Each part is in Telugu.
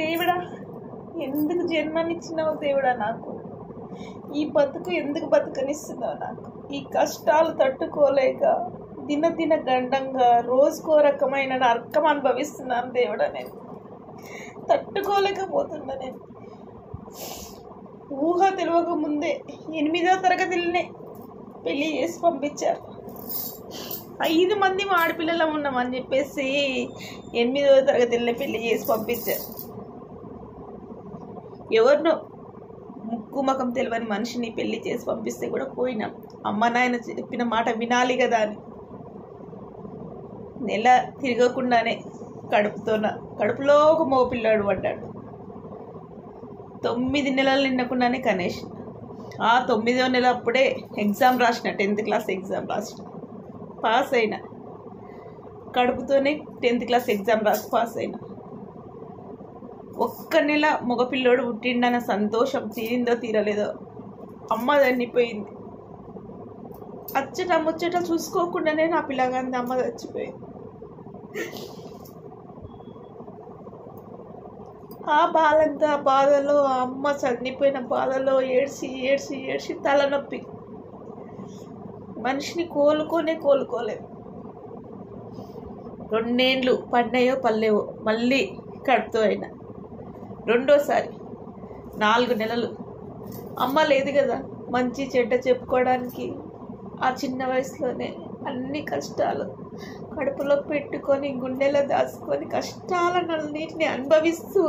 దేవుడా, ఎందుకు జన్మనిచ్చినావు దేవుడా? నాకు ఈ బతుకు ఎందుకు బతుకనిస్తున్నావు? నాకు ఈ కష్టాలు తట్టుకోలేక దినదిన గండంగా రోజుకో రకమైన నరకం అనుభవిస్తున్నాను దేవుడా. నేను తట్టుకోలేకపోతున్నా. నేను ఊహ తెలియక ముందే 8వ తరగతిలోనే పెళ్ళి చేసి పంపించారు. 5 మంది ఆడపిల్లలు ఉన్నామని చెప్పేసి 8వ తరగతిలోనే పెళ్ళి చేసి పంపించారు. ఎవరినో ముక్కు ముఖం తెలియని మనిషిని పెళ్లి చేసి పంపిస్తే కూడా పోయినాం. అమ్మ నాయన చెప్పిన మాట వినాలి కదా అని నెల తిరగకుండానే కడుపులో ఒక మగపిల్లాడు పడ్డాడు. 9 నెలలు నిండకుండానే కనేష్. ఆ 9వ నెల అప్పుడే ఎగ్జామ్ రాసిన, 10th క్లాస్ ఎగ్జామ్ రాసిన, పాస్ అయినా. కడుపుతోనే 10th క్లాస్ ఎగ్జామ్ రాసి పాస్ అయినా. ఒక్క నెల మగపిల్లోడు పుట్టిండన్న సంతోషం తీరిందో తీరలేదో అమ్మ చనిపోయింది. అచ్చట ముచ్చట చూసుకోకుండానే నా పిల్లగాంది అమ్మ చచ్చిపోయింది. ఆ బాధలో ఆ అమ్మ చనిపోయిన బాధలో ఏడ్చి ఏడ్చి ఏడ్చి తలనొప్పి మనిషిని కోలుకోలేదు. 2 ఏళ్ళు పడ్డాయో పల్లేవో మళ్ళీ కడుపుతో అయినా. రెండోసారి 4 నెలలు అమ్మ లేదు కదా మంచి చెడ్డ చెప్పుకోవడానికి. ఆ చిన్న వయసులోనే అన్ని కష్టాలు కడుపులో పెట్టుకొని గుండెలో దాచుకొని కష్టాలన్నింటినీ అనుభవిస్తూ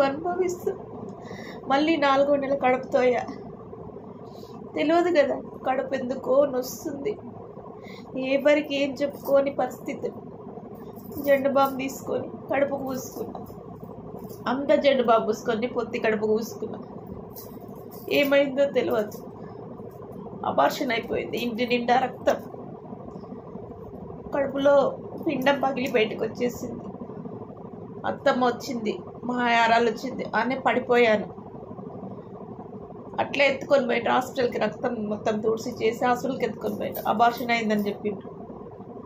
మళ్ళీ 4వ నెల కడుపుతో అయ్యా. తెలియదు కదా కడుపు ఎందుకో నొస్తుంది. ఎవరికి ఏం చెప్పుకోని పరిస్థితి. జెండు బాంబు తీసుకొని కడుపు పూసుకున్నా. అంత జెండు బాంబు పూసుకొని పొత్తి కడుపు పూసుకున్నా. ఏమైందో తెలియదు. అబార్షన్ అయిపోయింది. ఇంటి నిండా రక్తం. కడుపులో పిండం పగిలి బయటకు వచ్చేసింది. అత్తమ్మ వచ్చింది, మా యారాలు వచ్చింది. అనే పడిపోయాను. అట్లా ఎత్తుకొని పోయిండు హాస్పిటల్కి. రక్తం మొత్తం తుడిసి చేసి హాస్పిటల్కి ఎత్తుకొని పోయిండు. అబార్షన్ అయిందని చెప్పిండు.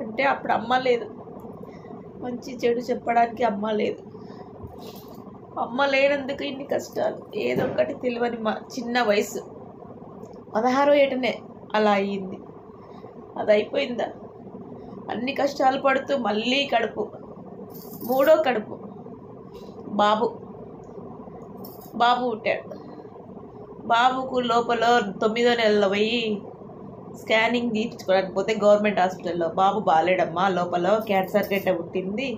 అంటే అప్పుడు అమ్మ లేదు. మంచి చెడు చెప్పడానికి అమ్మ లేదు. అమ్మ లేనందుకు ఇన్ని కష్టాలు. ఏదో ఒకటి తెలియని మా చిన్న వయసు 16వ ఏటనే అలా అయ్యింది. అది అయిపోయిందా? అన్ని కష్టాలు పడుతూ మళ్ళీ కడుపు, 3వ కడుపు. బాబు పుట్టాడు. బాబుకు లోపల 9వ నెలలో పోయి స్కానింగ్ తీయించుకోవడానికి పోతే గవర్నమెంట్ హాస్పిటల్లో బాబు బాలేడమ్మా, లోపల క్యాన్సర్ గడ్డ పుట్టింది,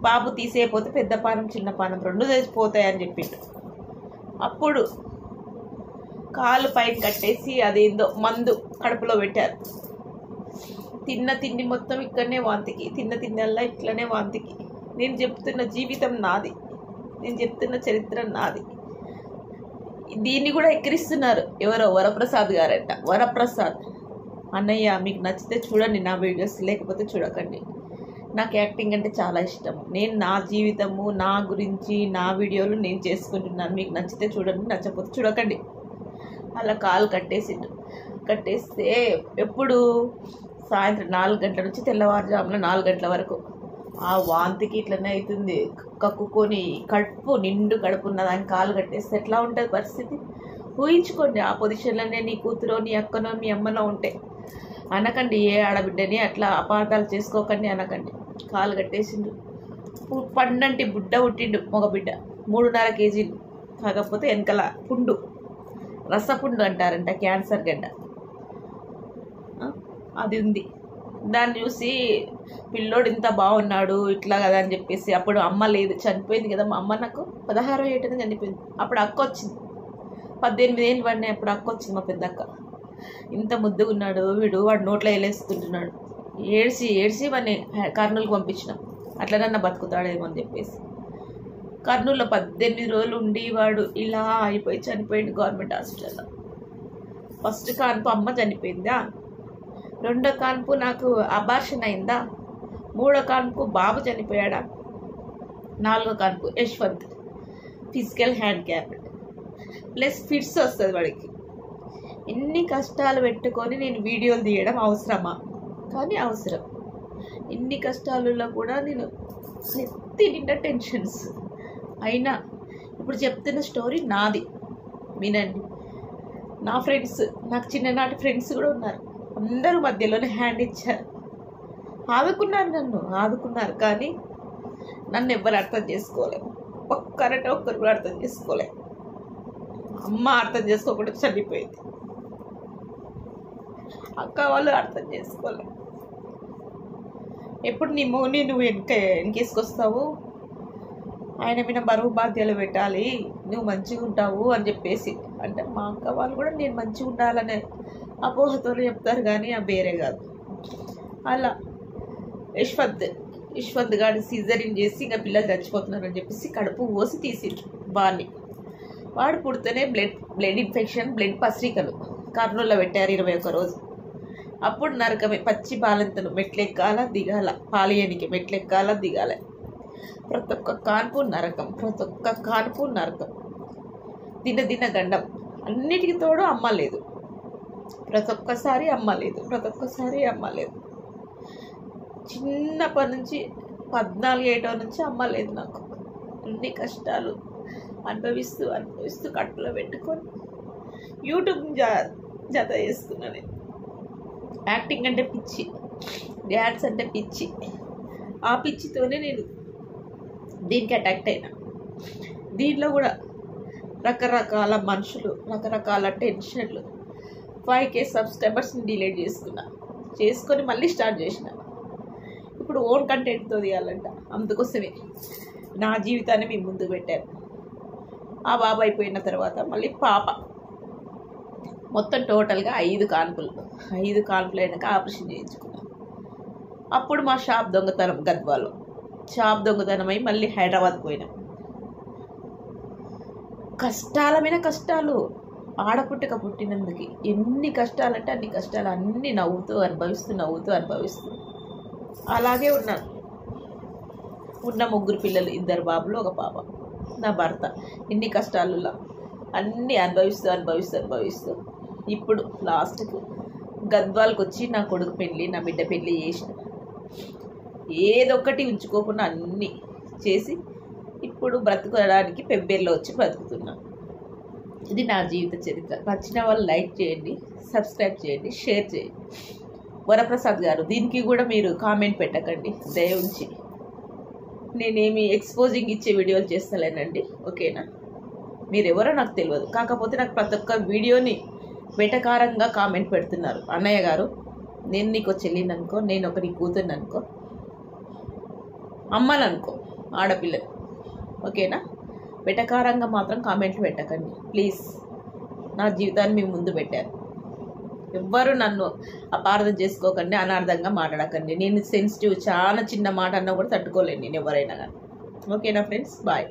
బాబు తీసేయపోతే పెద్ద పానం చిన్న పానం 2 తెచ్చిపోతాయని చెప్పిండు. అప్పుడు కాలు పైకి కట్టేసి అదేందో మందు కడుపులో పెట్టారు. తిన్న తిండి మొత్తం ఇక్కడనే వాంతికి, తిన్న తిండల్లా ఇట్లనే వాంతికి. నేను చెప్తున్న జీవితం నాది, నేను చెప్తున్న చరిత్ర నాది. దీన్ని కూడా ఎక్కిరిస్తున్నారు. ఎవరో వరప్రసాద్ గారంట. వరప్రసాద్ అన్నయ్య మీకు నచ్చితే చూడండి నా వీడియోస్, లేకపోతే చూడకండి. నాకు యాక్టింగ్ అంటే చాలా ఇష్టం. నేను నా జీవితము, నా గురించి, నా వీడియోలు నేను చేసుకుంటున్నాను. మీకు నచ్చితే చూడండి, నచ్చకపోతే చూడకండి. అలా కాలు కట్టేస్తే ఎప్పుడు సాయంత్రం 4 గంటల నుంచి తెల్లవారుజామున 4 గంటల వరకు ఆ వాంతికి ఇట్లనే అవుతుంది. కక్కుకొని నిండు కడుపు ఉన్నదాన్ని కాలు కట్టేస్తే ఎట్లా ఉంటుంది పరిస్థితి ఊహించుకోండి. ఆ పొజిషన్లోనే నీ కూతురో నీ అక్కనో మీ అమ్మనో ఉంటే అనకండి. ఏ ఆడబిడ్డని అట్లా అపార్థాలు చేసుకోకండి అనకండి. కాలు కట్టేసిండు. పండంటి బుడ్డ పుట్టిండు మగబిడ్డ, 3.5 కేజీలు. కాకపోతే వెనకల పుండు, రసపుండు అంటారంట, క్యాన్సర్ గడ్డ అది ఉంది. దాన్ని చూసి పిల్లోడు ఇంత బాగున్నాడు ఇట్లా కదా అని చెప్పేసి, అప్పుడు అమ్మ లేదు, చనిపోయింది కదా మా అమ్మ. నాకు 16వ ఏటనే చనిపోయింది. అప్పుడు అక్క వచ్చింది. 18 ఏళ్ళు పడినాయి. అప్పుడు అక్క వచ్చింది, మా పెద్ద అక్క. ఇంత ముద్దుగా ఉన్నాడు వాడు నోట్లో వేలేసుకుంటున్నాడు. ఏడ్చి వాడిని కర్నూలుకి పంపించిన. అట్లనన్నా బతుకుతాడేమో అని చెప్పేసి కర్నూలులో 18 రోజులు ఉండి వాడు ఇలా అయిపోయి చనిపోయింది గవర్నమెంట్ హాస్పిటల్లో. ఫస్ట్ కాన్పు అమ్మ చనిపోయిందా, 2వ కాన్పు నాకు అబార్షన్ అయిందా, 3వ కాన్పు బాబు చనిపోయాడా, 4వ కాన్పు Yashwant physical handicap plus fits వస్తుంది వాడికి. ఇన్ని కష్టాలు పెట్టుకొని నేను వీడియోలు తీయడం అవసరమా? కానీ అవసరం. ఇన్ని కష్టాలలో కూడా నేను నెత్తి నిండా టెన్షన్స్. అయినా ఇప్పుడు చెప్తున్న స్టోరీ నాది, వినండి. నా ఫ్రెండ్స్, నాకు చిన్ననాటి ఫ్రెండ్స్ కూడా ఉన్నారు. అందరూ మధ్యలోనే హ్యాండ్ ఇచ్చారు, ఆదుకున్నారు. కానీ నన్ను ఎవ్వరు అర్థం చేసుకోలేదు. ఒక్కరు కూడా అర్థం చేసుకోలేదు. అమ్మ అర్థం చేసుకోకుండా చనిపోయింది. అక్క వాళ్ళు అర్థం చేసుకోలేదు. ఎప్పుడు నీ మౌని నువ్వు వెనకేసుకొస్తావు, ఆయన మీద బరువు బాధ్యతలు పెట్టాలి, నువ్వు మంచిగా ఉంటావు అని చెప్పేసి అంటే మా అక్క వాళ్ళు కూడా నేను మంచిగా ఉండాలనే అపోహతో చెప్తారు, కానీ ఆ వేరే కాదు. అలా యశ్వంత్ గారు సీజరింగ్ చేసి ఇంకా పిల్లలు చచ్చిపోతున్నారని చెప్పేసి కడుపు కోసి తీసిండ్రు వాడిని. వాడు పుడితేనే బ్లడ్ ఇన్ఫెక్షన్, బ్లడ్ పసిరికలు కర్నూలులో పెట్టారు 21 రోజు. అప్పుడు నరకమే, పచ్చి బాలంతను మెట్లెక్కాల దిగాల, పాలియనికి మెట్లెక్కాల దిగాల. ప్రతి ఒక్క కాన్పు నరకం. దిన గండం. అన్నిటికీ తోడు అమ్మ లేదు. ప్రతి ఒక్కసారి అమ్మ లేదు. చిన్నప్పటి నుంచి 14 ఏటో నుంచి అమ్మ లేదు నాకు. అన్ని కష్టాలు అనుభవిస్తూ కట్టులో పెట్టుకొని యూట్యూబ్ జత చేస్తున్నా నేను. యాక్టింగ్ అంటే పిచ్చి, డ్యాన్స్ అంటే పిచ్చి. ఆ పిచ్చితోనే నేను దీనికి అటాక్ట్ అయినా. దీంట్లో కూడా రకరకాల మనుషులు, రకరకాల టెన్షన్లు. 5K సబ్స్క్రైబర్స్ని డిలీట్ చేసుకొని మళ్ళీ స్టార్ట్ చేసిన. ఇప్పుడు ఓన్ కంటెంట్తో తీయాలంట. అందుకోసమే నా జీవితాన్ని మీ ముందు పెట్టాను. ఆ బాబు అయిపోయిన తర్వాత మళ్ళీ పాప. మొత్తం టోటల్గా 5 కాన్పులు అయినాక ఆపరేషన్ చేయించుకున్నాను. అప్పుడు మా షాప్ దొంగతనం, గద్వాలో షాప్ దొంగతనం అయి మళ్ళీ హైదరాబాద్ పోయినాం. కష్టాల మీద కష్టాలు. పుట్టినందుకు ఎన్ని కష్టాలంటే అన్ని కష్టాలు, అన్నీ నవ్వుతూ అనుభవిస్తూ అలాగే ఉన్నాను. ఉన్న 3 పిల్లలు, 2 బాబులు, 1 పాప. నా భర్త ఇన్ని కష్టాలలో అన్నీ అనుభవిస్తూ ఇప్పుడు లాస్ట్కు గద్వాల్కి వచ్చి నా కొడుకు పెళ్ళి, నా బిడ్డ పెళ్ళి చేసిన. ఏదొక్కటి ఉంచుకోకుండా అన్నీ చేసి ఇప్పుడు బ్రతకడానికి పెబ్బేర్లో వచ్చి బ్రతుకుతున్నాను. ఇది నా జీవిత చరిత్ర. నచ్చిన వాళ్ళు లైక్ చేయండి, సబ్స్క్రైబ్ చేయండి, షేర్ చేయండి. వరప్రసాద్ గారు, దీనికి కూడా మీరు కామెంట్ పెట్టకండి దయవుంచి. నేనేమి ఎక్స్పోజింగ్ ఇచ్చే వీడియోలు చేస్తలేనండి, ఓకేనా? మీరెవరో నాకు తెలియదు, కాకపోతే నాకు ప్రతి ఒక్క వీడియోని వెటకారంగా కామెంట్ పెడుతున్నారు. అన్నయ్య గారు, నేను నీకు చెల్లిని అనుకో, నేను ఒక నీ కూతుర్ని అనుకో, అమ్మని అనుకో, ఆడపిల్లని, ఓకేనా? వెటకారంగా మాత్రం కామెంట్లు పెట్టకండి ప్లీజ్. నా జీవితాన్ని మీ ముందు పెట్టారు. ఎవ్వరు నన్ను అపార్థం చేసుకోకండి, అనార్థంగా మాట్లాడకండి. నేను సెన్సిటివ్, చాలా చిన్న మాట అన్నా కూడా తట్టుకోలేను నేను ఎవరైనా కానీ. ఓకేనా ఫ్రెండ్స్, బాయ్.